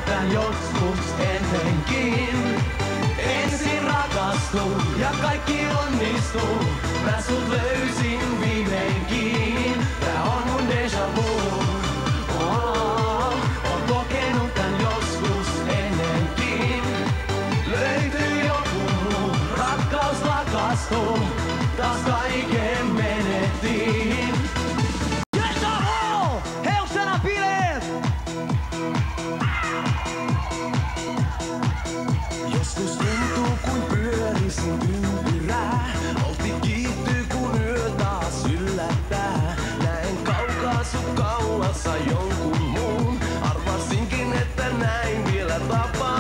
kokenut tän joskus ennenkin. Ensin rakastun ja kaikki onnistuu. Mä sut löysin viimeinkin. Tää on mun déjà vu. Oon kokenut tän joskus ennenkin. Löytyy joku muu, rakkaus lakastuu. Taas kaiken menettiin. Yes, all! Hail Sanapiles! Joskus tuntuu kuin pyörisin ympyrää. Olti kiihtyy kun yö taas yllättää. Näen kaukaa sut kauassa jonkun muun. Arvasinkin että näin vielä tapahtuu.